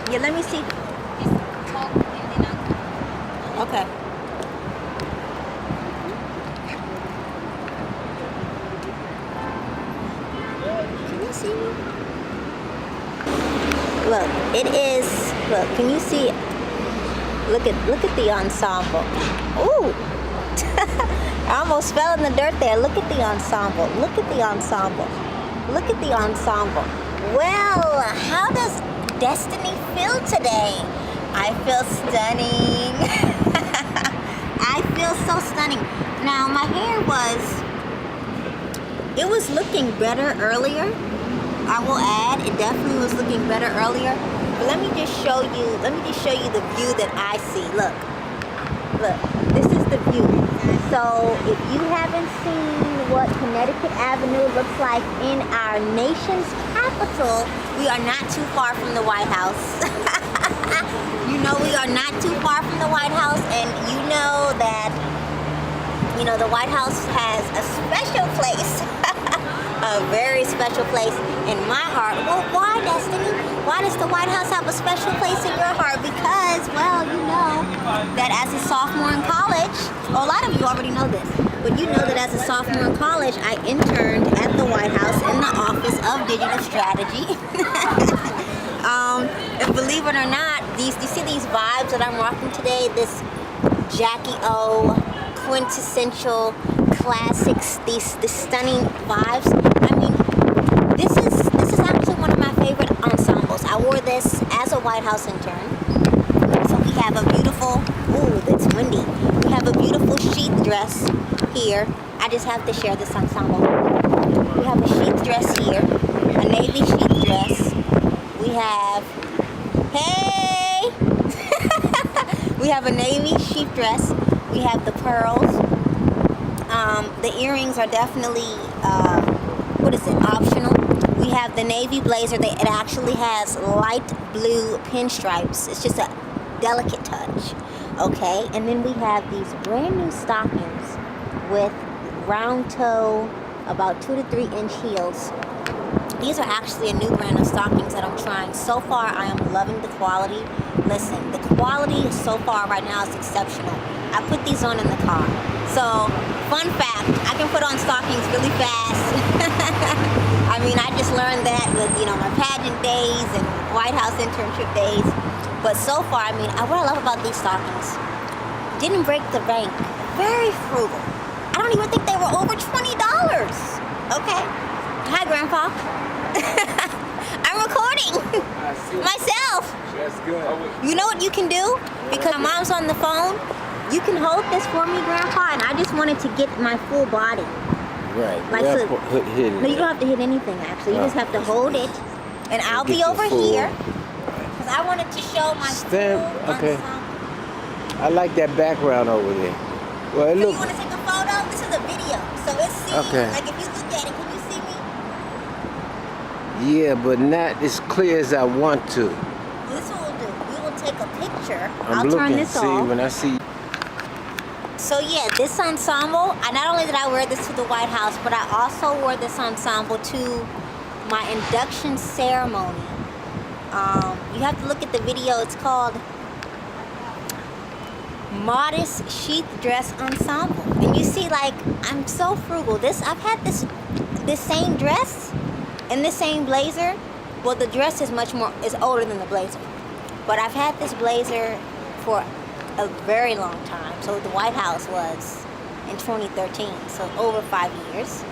Yeah, let me see. Okay. Can you see me? Look, it is. Look, can you see? Look at the ensemble. Ooh. I almost fell in the dirt there. Look at the ensemble. Look at the ensemble. Look at the ensemble. Well, how does Destiny feel today? I feel stunning. I feel so stunning. Now, my hair was looking better earlier. I will add, it definitely was looking better earlier. But let me just show you the view that I see. Look, this is the view. So if you haven't seen what Connecticut Avenue looks like in our nation's capital, we are not too far from the White House. You know, we are not too far from the White House, and you know that, you know, the White House has a special place, a very special place in my heart. Well, why, Destiny? Why does the White House have a special place in your heart? Because, well, you know that as a sophomore in college, well, a lot of you already know this, but you know that as a sophomore in college, I interned at the White House in the Office of Digital Strategy. And believe it or not, you see these vibes that I'm rocking today, this Jackie O, quintessential classics, these stunning vibes. I mean, this is actually one of my favorite ensembles. I wore this as a White House intern. So we have a beautiful, ooh, it's windy. We have a beautiful sheath dress here. I just have to share this ensemble. We have a sheath dress here, a navy sheath dress. We have, hey! We have a navy sheath dress. We have the pearls. The earrings are definitely, optional. We have the navy blazer. It actually has light blue pinstripes. It's just a delicate touch, okay? And then we have these brand new stockings with round toe, about 2 to 3 inch heels. These are actually a new brand of stockings that I'm trying. So far, I am loving the quality. Listen, the quality so far right now is exceptional. I put these on in the car. So, fun fact, I can put on stockings really fast. I mean, I just learned that with, you know, my pageant days and White House internship days. But so far, I mean, what I love about these stockings, didn't break the bank. Very frugal. I don't even think they were over $20. Okay. Hi, Grandpa. I'm recording myself. That's good. You know what you can do? Because my mom's on the phone, you can hold this for me, Grandpa, and I just wanted to get my full body. Right. Like so, hit it. No, you don't have to hit anything, actually. You just have to hold it, and I'll be over here, because I wanted to show my full ensemble. I like that background over there. Well, So you want to take a photo? This is a video, so it's seen. Okay. Like, if you look at it, can you see me? Yeah, but not as clear as I want to. This is what we'll do. We will take a picture. I'm I'll looking, turn this see, off. when I see. So yeah, this ensemble, not only did I wear this to the White House, but I also wore this ensemble to my induction ceremony. You have to look at the video. It's called Modest Sheath Dress Ensemble. And you see, like, I'm so frugal. I've had this same dress and this same blazer. Well, the dress is older than the blazer. But I've had this blazer for a very long time. So the White House was in 2013, so over 5 years.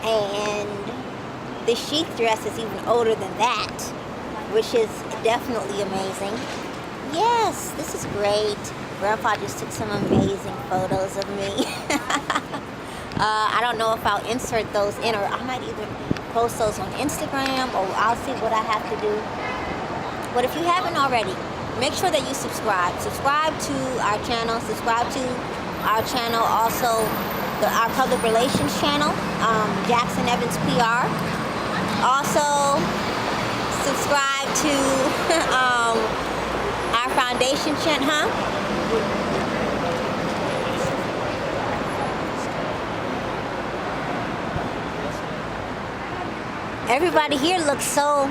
And the sheath dress is even older than that, which is definitely amazing. Yes, this is great. Grandpa just took some amazing photos of me. I don't know if I'll insert those in, or I might even post those on Instagram, or I'll see what I have to do. But if you haven't already, make sure that you subscribe. Subscribe to our channel. Subscribe to our channel, also our public relations channel, Jackson Evans PR. Also, subscribe to our foundation channel, Everybody here looks so...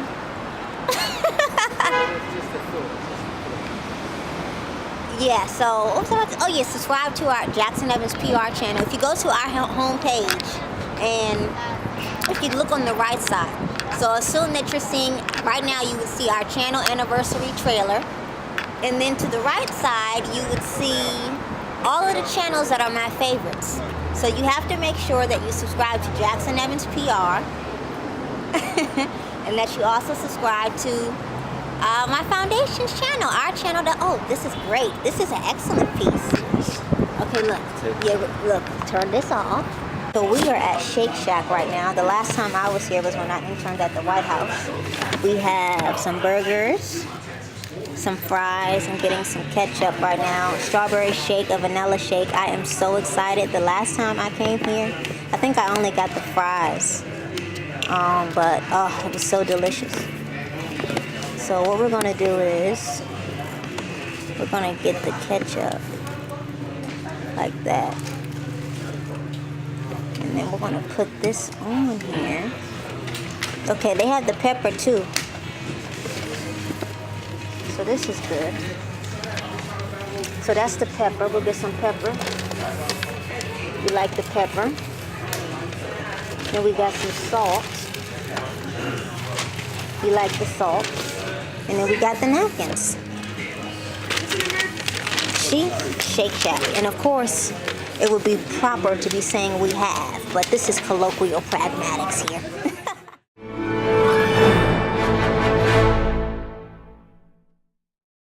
Yeah, so, oh yeah, subscribe to our Jackson Evans PR channel. If you go to our homepage and if you look on the right side, so assume that you're seeing, right now you would see our channel anniversary trailer. And then to the right side, you would see all of the channels that are my favorites. So you have to make sure that you subscribe to Jackson Evans PR. And that you also subscribe to my foundation's channel, our channel. Oh, this is great. This is an excellent piece. Okay, look. Yeah, look. Turn this off. So we are at Shake Shack right now. The last time I was here was when I interned at the White House. We have some burgers, some fries. I'm getting some ketchup right now. Strawberry shake, a vanilla shake. I am so excited. The last time I came here, I think I only got the fries. But oh, it was so delicious. So what we're gonna do is we're gonna get the ketchup like that, and then we're gonna put this on here. Okay, they have the pepper too, so this is good. So that's the pepper. We'll get some pepper. You like the pepper? Then we got some salt. You like the salt. And then we got the napkins. See? Shake Shack. And of course, it would be proper to be saying we have, but this is colloquial pragmatics here.